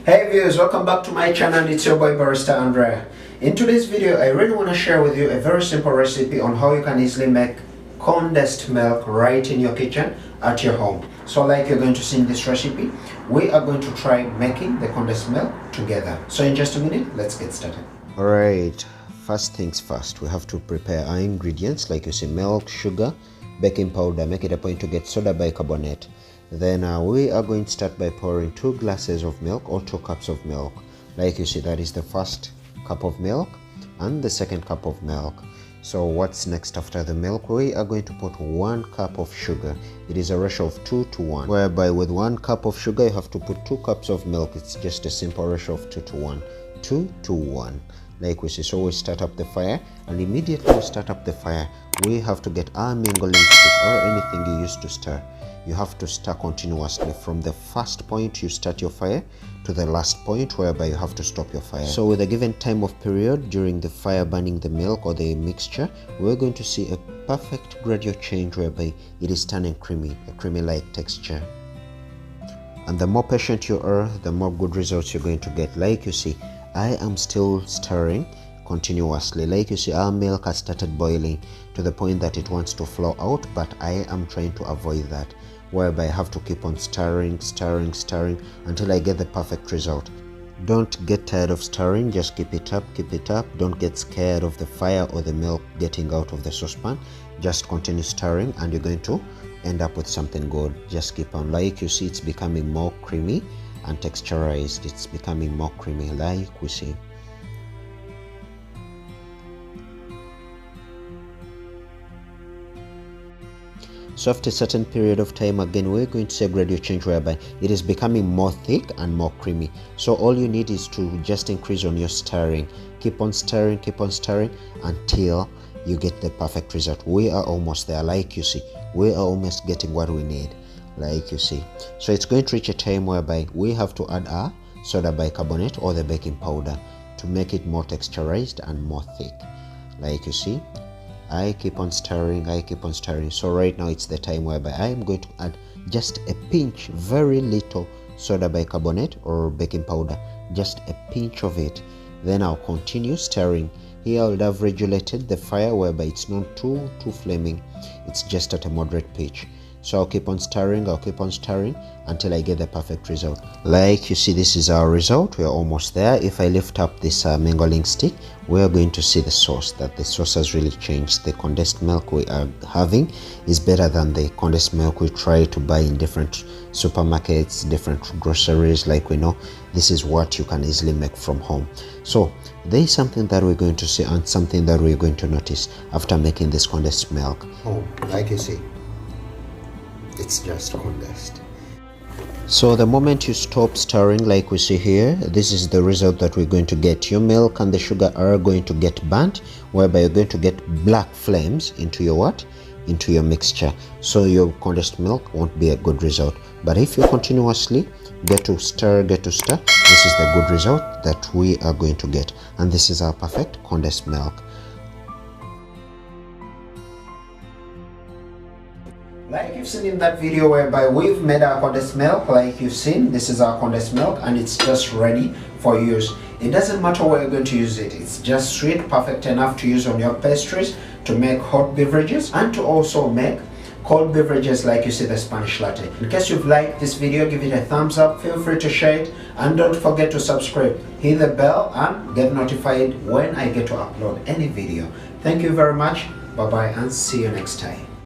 Hey viewers, welcome back to my channel. It's your boy Barista Andrea. In today's video, I really want to share with you a very simple recipe on how you can easily make condensed milk right in your kitchen at your home. So like you're going to see in this recipe, we are going to try making the condensed milk together. So in just a minute, let's get started. Alright, first things first, we have to prepare our ingredients like you see, milk, sugar, baking powder. Make it a point to get soda bicarbonate. Then we are going to start by pouring 2 glasses of milk or 2 cups of milk. Like you see, that is the first cup of milk and the second cup of milk. So what's next after the milk? We are going to put 1 cup of sugar. It is a ratio of 2 to 1, whereby with 1 cup of sugar you have to put 2 cups of milk. It's just a simple ratio of 2 to 1. 2 to 1. Like we see, so we start up the fire, and immediately we start up the fire, we have to get our mingling stick or anything you use to stir. You have to stir continuously from the first point you start your fire to the last point whereby you have to stop your fire. So with a given time of period during the fire burning the milk or the mixture, we're going to see a perfect gradual change whereby it is turning creamy, a creamy-like texture. And the more patient you are, the more good results you're going to get. Like you see, I am still stirring continuously. Like you see, our milk has started boiling to the point that it wants to flow out, but I am trying to avoid that, whereby I have to keep on stirring until I get the perfect result. Don't get tired of stirring, just keep it up. Don't get scared of the fire or the milk getting out of the saucepan. Just continue stirring and you're going to end up with something good. Just keep on. Like you see, it's becoming more creamy and texturized. It's becoming more creamy, like we see. So after a certain period of time, again we're going to see a gradual change whereby it is becoming more thick and more creamy. So all you need is to just increase on your stirring. Keep on stirring until you get the perfect result. We are almost there. Like you see, we are almost getting what we need. Like you see, so it's going to reach a time whereby we have to add our soda bicarbonate or the baking powder to make it more texturized and more thick. Like you see, I keep on stirring. So right now it's the time whereby I am going to add just a pinch, very little soda bicarbonate or baking powder, just a pinch of it. Then I'll continue stirring. Here I would have regulated the fire whereby it's not too flaming, it's just at a moderate pitch. So I'll keep on stirring until I get the perfect result. Like you see, this is our result. We're almost there. If I lift up this mingling stick, we're going to see the sauce, that the sauce has really changed. The condensed milk we are having is better than the condensed milk we try to buy in different supermarkets, different groceries. Like we know, this is what you can easily make from home. So there is something that we're going to see and something that we're going to notice after making this condensed milk. Oh, like you see, it's just condensed. So the moment you stop stirring, like we see here, this is the result that we're going to get. Your milk and the sugar are going to get burnt, whereby you're going to get black flames into your into your mixture. So your condensed milk won't be a good result. But if you continuously get to stir, this is the good result that we are going to get. And this is our perfect condensed milk. Like you've seen in that video whereby we've made our condensed milk, like you've seen, this is our condensed milk and it's just ready for use. It doesn't matter where you're going to use it. It's just sweet, perfect enough to use on your pastries, to make hot beverages, and to also make cold beverages like you see the Spanish latte. In case you've liked this video, give it a thumbs up, feel free to share it, and don't forget to subscribe. Hit the bell and get notified when I get to upload any video. Thank you very much. Bye bye and see you next time.